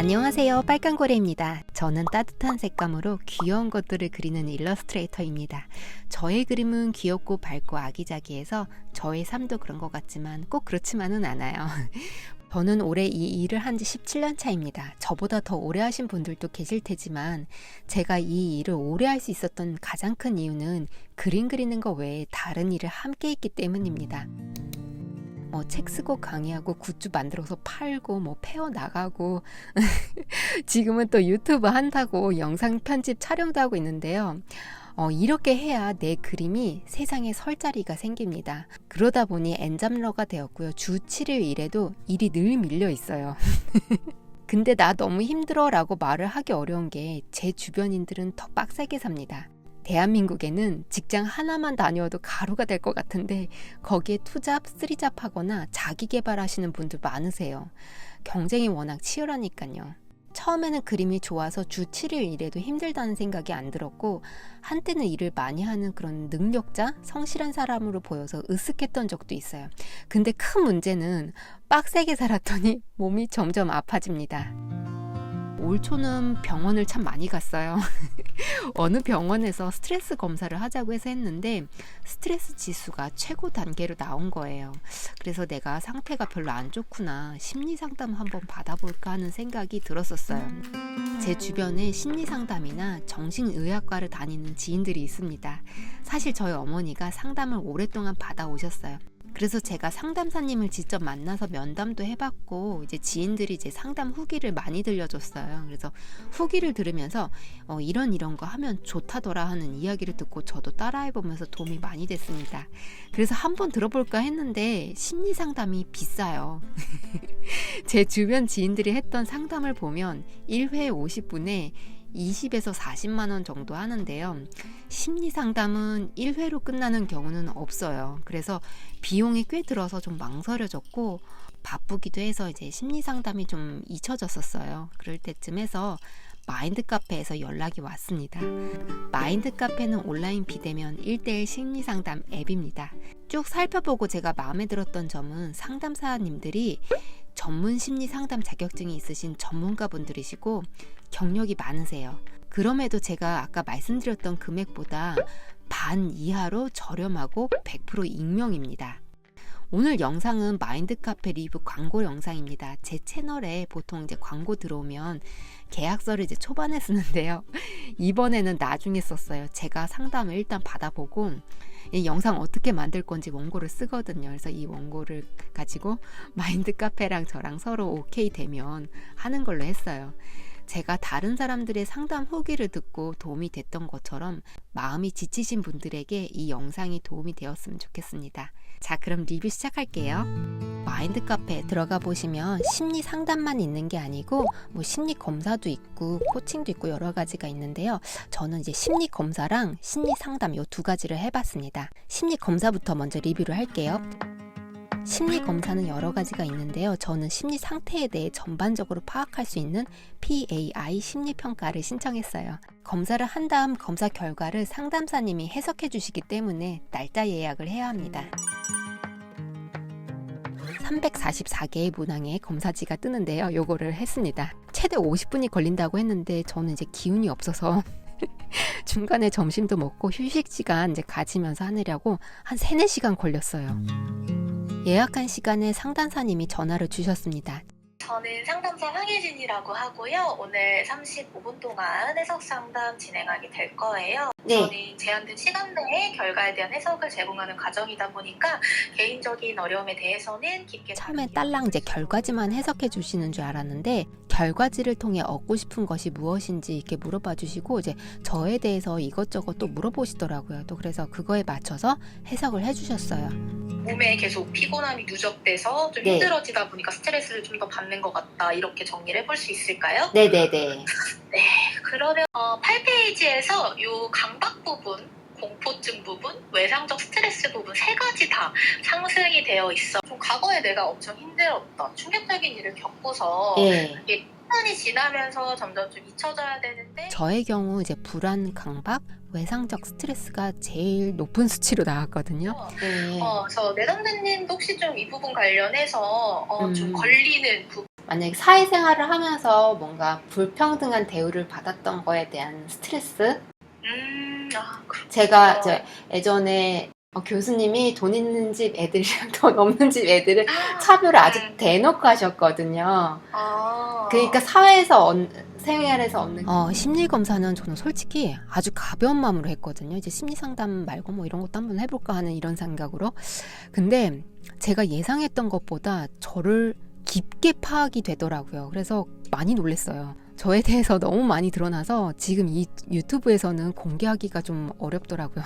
안녕하세요, 빨강고래입니다. 저는 따뜻한 색감으로 귀여운 것들을 그리는 일러스트레이터입니다. 저의 그림은 귀엽고 밝고 아기자기해서 저의 삶도 그런 것 같지만 꼭 그렇지만은 않아요. 저는 올해 이 일을 한 지 17년 차입니다. 저보다 더 오래 하신 분들도 계실 테지만 제가 이 일을 오래 할 수 있었던 가장 큰 이유는 그림 그리는 것 외에 다른 일을 함께 했기 때문입니다. 책 쓰고 강의하고 굿즈 만들어서 팔고 페어 나가고 지금은 또 유튜브 한다고 영상 편집 촬영도 하고 있는데요. 이렇게 해야 내 그림이 세상에 설 자리가 생깁니다. 그러다 보니 엔잡러가 되었고요. 주 7일 일해도 일이 늘 밀려 있어요. 근데 나 너무 힘들어 라고 말을 하기 어려운 게 제 주변인들은 더 빡세게 삽니다. 대한민국에는 직장 하나만 다녀도 가루가 될 것 같은데 거기에 투잡, 쓰리잡 하거나 자기 개발하시는 분들 많으세요. 경쟁이 워낙 치열하니까요. 처음에는 그림이 좋아서 주 7일 일해도 힘들다는 생각이 안 들었고 한때는 일을 많이 하는 그런 능력자, 성실한 사람으로 보여서 으쓱했던 적도 있어요. 근데 큰 문제는 빡세게 살았더니 몸이 점점 아파집니다. 올 초는 병원을 참 많이 갔어요. 어느 병원에서 스트레스 검사를 하자고 해서 했는데 스트레스 지수가 최고 단계로 나온 거예요. 그래서 내가 상태가 별로 안 좋구나, 심리 상담 한번 받아볼까 하는 생각이 들었었어요. 제 주변에 심리 상담이나 정신의학과를 다니는 지인들이 있습니다. 사실 저희 어머니가 상담을 오랫동안 받아오셨어요. 그래서 제가 상담사님을 직접 만나서 면담도 해봤고 이제 지인들이 이제 상담 후기를 많이 들려줬어요. 그래서 후기를 들으면서 이런 거 하면 좋다더라 하는 이야기를 듣고 저도 따라해보면서 도움이 많이 됐습니다. 그래서 한번 들어볼까 했는데 심리 상담이 비싸요. 제 주변 지인들이 했던 상담을 보면 1회 50분에 20에서 40만 원 정도 하는데요. 심리 상담은 1회로 끝나는 경우는 없어요. 그래서 비용이 꽤 들어서 좀 망설여졌고 바쁘기도 해서 이제 심리 상담이 좀 잊혀졌었어요. 그럴 때쯤 해서 마인드 카페에서 연락이 왔습니다. 마인드 카페는 온라인 비대면 1:1 심리 상담 앱입니다. 쭉 살펴보고 제가 마음에 들었던 점은 상담사님들이 전문 심리 상담 자격증이 있으신 전문가분들이시고 경력이 많으세요. 그럼에도 제가 아까 말씀드렸던 금액보다 반 이하로 저렴하고 100% 익명입니다. 오늘 영상은 마인드 카페 리뷰 광고 영상입니다. 제 채널에 보통 이제 광고 들어오면 계약서를 이제 초반에 쓰는데요. 이번에는 나중에 썼어요. 제가 상담을 일단 받아보고 이 영상 어떻게 만들 건지 원고를 쓰거든요. 그래서 이 원고를 가지고 마인드 카페랑 저랑 서로 오케이 되면 하는 걸로 했어요. 제가 다른 사람들의 상담 후기를 듣고 도움이 됐던 것처럼 마음이 지치신 분들에게 이 영상이 도움이 되었으면 좋겠습니다. 자, 그럼 리뷰 시작할게요. 마인드 카페 들어가 보시면 심리 상담만 있는 게 아니고 심리 검사도 있고 코칭도 있고 여러 가지가 있는데요. 저는 이제 심리 검사랑 심리 상담 이 두 가지를 해봤습니다. 심리 검사부터 먼저 리뷰를 할게요. 심리 검사는 여러 가지가 있는데요. 저는 심리 상태에 대해 전반적으로 파악할 수 있는 PAI 심리평가를 신청했어요. 검사를 한 다음 검사 결과를 상담사님이 해석해 주시기 때문에 날짜 예약을 해야 합니다. 344개의 문항의 검사지가 뜨는데요. 요거를 했습니다. 최대 50분이 걸린다고 했는데 저는 이제 기운이 없어서 중간에 점심도 먹고 휴식 시간 이제 가지면서 하느라고 한 3-4시간 걸렸어요. 예약한 시간에 상담사님이 전화를 주셨습니다. 저는 상담사 황혜진이라고 하고요. 오늘 35분 동안 해석 상담 진행하게 될 거예요. 네. 저는 제한된 시간 내에 결과에 대한 해석을 제공하는 과정이다 보니까 개인적인 어려움에 대해서는 깊게 처음에 딸랑 이제 결과지만 해석해 주시는 줄 알았는데 결과지를 통해 얻고 싶은 것이 무엇인지 이렇게 물어봐 주시고 이제 저에 대해서 이것저것 또 물어보시더라고요. 또 그래서 그거에 맞춰서 해석을 해 주셨어요. 몸에 계속 피곤함이 누적돼서 좀 힘들어지다 보니까 스트레스를 좀 더 받는 것 같다, 이렇게 정리를 해볼 수 있을까요? 네네네. 네, 그러면 8페이지에서 요 강박 부분, 공포증 부분, 외상적 스트레스 부분 3가지 다 상승이 되어 있어. 좀 과거에 내가 엄청 힘들었던 충격적인 일을 겪고서 이게 시간이 지나면서 점점 좀 잊혀져야 되는데 저의 경우 이제 불안, 강박, 외상적 스트레스가 제일 높은 수치로 나왔거든요. 그래서 내 선생님도 혹시 좀 이 부분 관련해서 좀 걸리는 부분 만약에 사회생활을 하면서 뭔가 불평등한 대우를 받았던 거에 대한 스트레스? 그렇구나. 제가 예전에 교수님이 돈 있는 집 애들이랑 돈 없는 집 애들을 차별을 아주 대놓고 하셨거든요. 그러니까 사회에서 생활에서 얻는 심리 검사는 저는 솔직히 아주 가벼운 마음으로 했거든요. 이제 심리 상담 말고 뭐 이런 것도 한번 해볼까 하는 이런 생각으로. 근데 제가 예상했던 것보다 저를 깊게 파악이 되더라고요. 그래서 많이 놀랐어요. 저에 대해서 너무 많이 드러나서 지금 이 유튜브에서는 공개하기가 좀 어렵더라고요.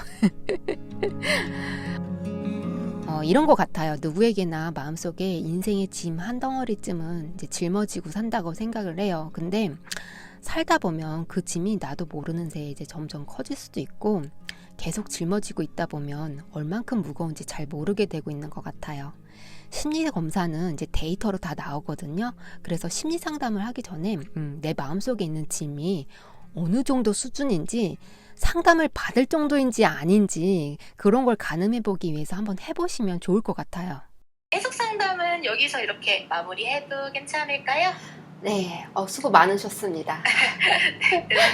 이런 것 같아요. 누구에게나 마음속에 인생의 짐 한 덩어리쯤은 이제 짊어지고 산다고 생각을 해요. 근데 살다 보면 그 짐이 나도 모르는 새에 이제 점점 커질 수도 있고 계속 짊어지고 있다 보면 얼만큼 무거운지 잘 모르게 되고 있는 것 같아요. 심리 검사는 이제 데이터로 다 나오거든요. 그래서 심리 상담을 하기 전에 내 마음속에 있는 짐이 어느 정도 수준인지 상담을 받을 정도인지 아닌지 그런 걸 가늠해 보기 위해서 한번 해보시면 좋을 것 같아요. 해석 상담은 여기서 이렇게 마무리해도 괜찮을까요? 네, 수고 많으셨습니다.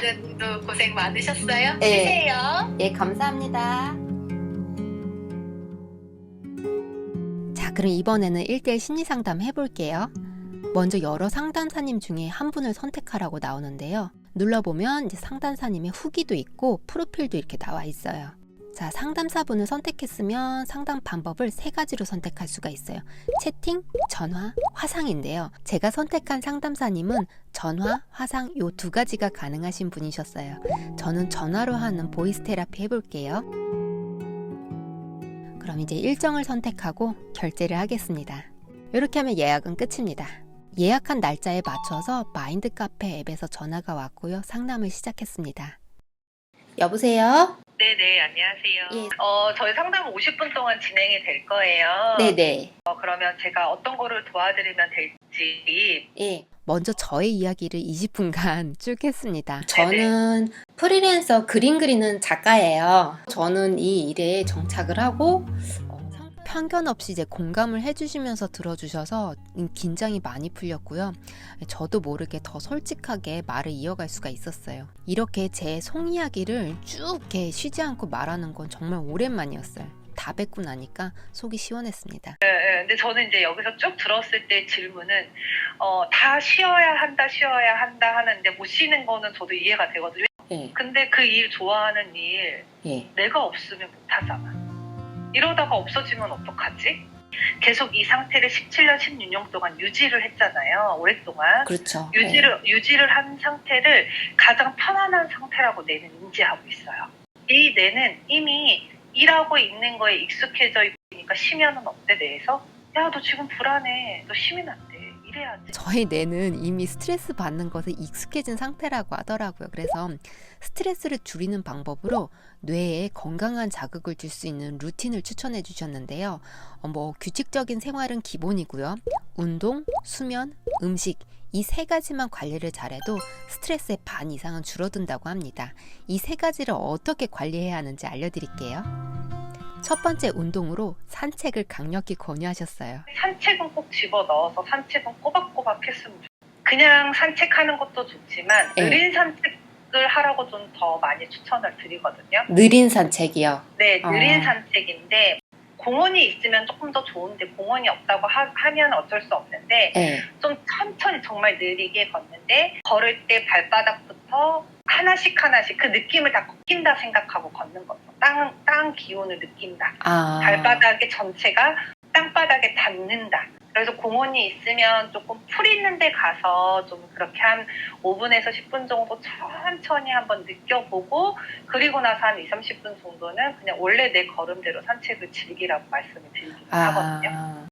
은근도 고생 많으셨어요. 네. 쉬세요. 예, 감사합니다. 자, 그럼 이번에는 1대1 심리상담 해볼게요. 먼저 여러 상담사님 중에 한 분을 선택하라고 나오는데요. 눌러보면 이제 상담사님의 후기도 있고 프로필도 이렇게 나와 있어요. 자, 상담사분을 선택했으면 상담 방법을 3가지로 선택할 수가 있어요. 채팅, 전화, 화상인데요. 제가 선택한 상담사님은 전화, 화상 요 2가지가 가능하신 분이셨어요. 저는 전화로 하는 보이스 테라피 해볼게요. 그럼 이제 일정을 선택하고 결제를 하겠습니다. 이렇게 하면 예약은 끝입니다. 예약한 날짜에 맞춰서 마인드 카페 앱에서 전화가 왔고요. 상담을 시작했습니다. 여보세요? 네네, 안녕하세요. 예. 저희 상담은 50분 동안 진행이 될 거예요. 네네. 그러면 제가 어떤 거를 도와드리면 될지. 예. 먼저 저의 이야기를 20분간 쭉 했습니다. 저는 프리랜서 그림 그리는 작가예요. 저는 이 일에 정착을 하고 편견 없이 이제 공감을 해주시면서 들어주셔서 긴장이 많이 풀렸고요. 저도 모르게 더 솔직하게 말을 이어갈 수가 있었어요. 이렇게 제 속 이야기를 쭉 이렇게 쉬지 않고 말하는 건 정말 오랜만이었어요. 다 뵙고 나니까 속이 시원했습니다. 네, 근데 저는 이제 여기서 쭉 들었을 때 질문은 다 쉬어야 한다 하는데 못 쉬는 거는 저도 이해가 되거든요. 예. 근데 그 일 좋아하는 일 예. 내가 없으면 못 하잖아. 이러다가 없어지면 어떡하지? 계속 이 상태를 17년, 16년 동안 유지를 했잖아요. 오랫동안. 그렇죠. 유지를 한 상태를 가장 편안한 상태라고 뇌는 인지하고 있어요. 이 뇌는 이미 일하고 있는 거에 익숙해져 있으니까 쉬면은 어때 뇌에서? 야, 너 지금 불안해. 너 쉬면 안 돼. 이래야지. 저희 뇌는 이미 스트레스 받는 것에 익숙해진 상태라고 하더라고요. 그래서 스트레스를 줄이는 방법으로 뇌에 건강한 자극을 줄 수 있는 루틴을 추천해 주셨는데요. 규칙적인 생활은 기본이고요. 운동, 수면, 음식 이 3가지만 관리를 잘해도 스트레스의 반 이상은 줄어든다고 합니다. 이 3가지를 어떻게 관리해야 하는지 알려드릴게요. 첫 번째 운동으로 산책을 강력히 권유하셨어요. 산책은 꼭 집어넣어서 산책은 꼬박꼬박 했으면 좋겠어요. 그냥 산책하는 것도 좋지만 느린 산책을 하라고 좀 더 많이 추천을 드리거든요. 느린 산책이요? 네, 느린 산책인데 공원이 있으면 조금 더 좋은데 공원이 없다고 하면 어쩔 수 없는데 좀 천천히 정말 느리게 걷는데 걸을 때 발바닥부터 하나씩 그 느낌을 다 꺾인다 생각하고 걷는 거죠. 땅 기운을 느낀다. 발바닥의 전체가 땅바닥에 닿는다. 그래서 공원이 있으면 조금 풀 있는 데 가서 좀 그렇게 한 5분에서 10분 정도 천천히 한번 느껴보고 그리고 나서 한 2, 30분 정도는 그냥 원래 내 걸음대로 산책을 즐기라고 말씀을 드리긴 하거든요.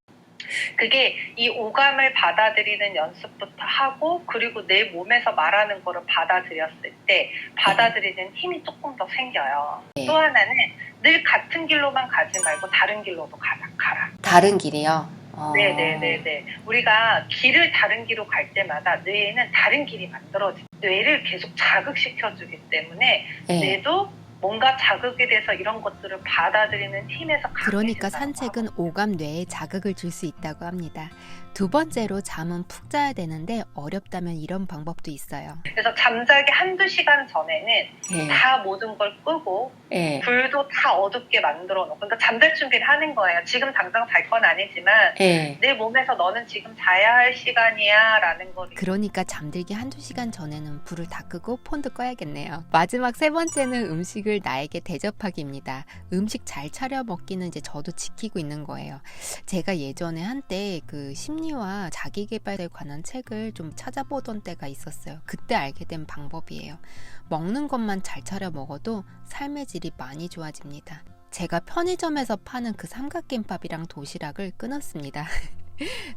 그게 이 오감을 받아들이는 연습부터 하고 그리고 내 몸에서 말하는 거를 받아들였을 때 받아들이는 힘이 조금 더 생겨요. 또 하나는 늘 같은 길로만 가지 말고 다른 길로도 가라. 다른 길이요? 네네네네. 우리가 길을 다른 길로 갈 때마다 뇌에는 다른 길이 만들어져요. 뇌를 계속 자극시켜주기 때문에 뇌도 뭔가 자극이 돼서 이런 것들을 받아들이는 힘에서 그러니까 강해진다고 산책은 오감 뇌에 자극을 줄 수 있다고 합니다. 두 번째로 잠은 푹 자야 되는데 어렵다면 이런 방법도 있어요. 그래서 잠자기 한두 시간 전에는 예. 다 모든 걸 끄고 예. 불도 다 어둡게 만들어 놓고, 그러니까 잠잘 준비를 하는 거예요. 지금 당장 잘 건 아니지만 예. 내 몸에서 너는 지금 자야 할 시간이야 라는 거를. 그러니까 잠들기 한두 시간 전에는 불을 다 끄고 폰도 꺼야겠네요. 마지막 세 번째는 음식을 나에게 대접하기입니다. 음식 잘 차려 먹기는 이제 저도 지키고 있는 거예요. 제가 예전에 한때 그 심리와 자기계발에 관한 책을 좀 찾아보던 때가 있었어요. 그때 알게 된 방법이에요. 먹는 것만 잘 차려 먹어도 삶의 질이 많이 좋아집니다. 제가 편의점에서 파는 그 삼각김밥이랑 도시락을 끊었습니다.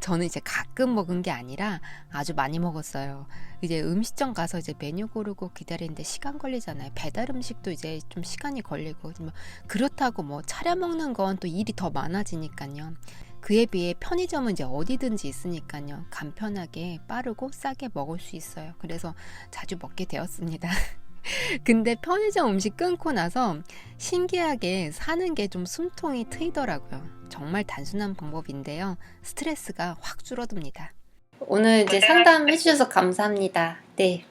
저는 이제 가끔 먹은 게 아니라 아주 많이 먹었어요. 이제 음식점 가서 이제 메뉴 고르고 기다리는데 시간 걸리잖아요. 배달 음식도 이제 좀 시간이 걸리고, 그렇다고 뭐 차려 먹는 건 또 일이 더 많아지니까요. 그에 비해 편의점은 이제 어디든지 있으니까요. 간편하게 빠르고 싸게 먹을 수 있어요. 그래서 자주 먹게 되었습니다. 근데 편의점 음식 끊고 나서 신기하게 사는 게 좀 숨통이 트이더라고요. 정말 단순한 방법인데요. 스트레스가 확 줄어듭니다. 오늘 이제 상담해 주셔서 감사합니다. 네.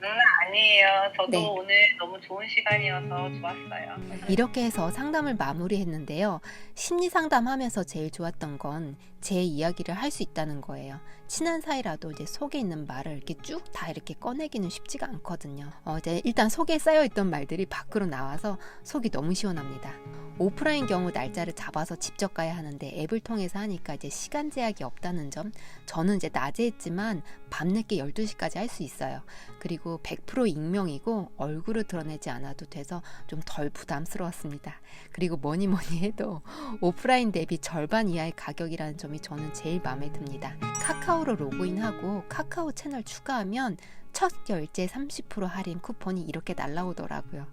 아니에요. 저도 네. 오늘 너무 좋은 시간이어서 좋았어요. 이렇게 해서 상담을 마무리했는데요. 심리 상담하면서 제일 좋았던 건 제 이야기를 할 수 있다는 거예요. 친한 사이라도 이제 속에 있는 말을 이렇게 쭉 다 이렇게 꺼내기는 쉽지가 않거든요. 이제 일단 속에 쌓여있던 말들이 밖으로 나와서 속이 너무 시원합니다. 오프라인 경우 날짜를 잡아서 직접 가야 하는데 앱을 통해서 하니까 이제 시간 제약이 없다는 점. 저는 이제 낮에 했지만 밤늦게 12시까지 할 수 있어요. 그리고 100% 익명이고 얼굴을 드러내지 않아도 돼서 좀 덜 부담스러웠습니다. 그리고 뭐니 해도 오프라인 대비 절반 이하의 가격이라는 점이 저는 제일 마음에 듭니다. 카카오로 로그인하고 카카오 채널 추가하면 첫 결제 30% 할인 쿠폰이 이렇게 날라오더라고요.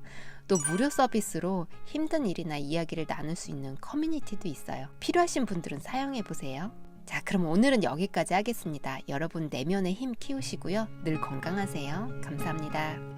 또 무료 서비스로 힘든 일이나 이야기를 나눌 수 있는 커뮤니티도 있어요. 필요하신 분들은 사용해보세요. 자, 그럼 오늘은 여기까지 하겠습니다. 여러분 내면의 힘 키우시고요. 늘 건강하세요. 감사합니다.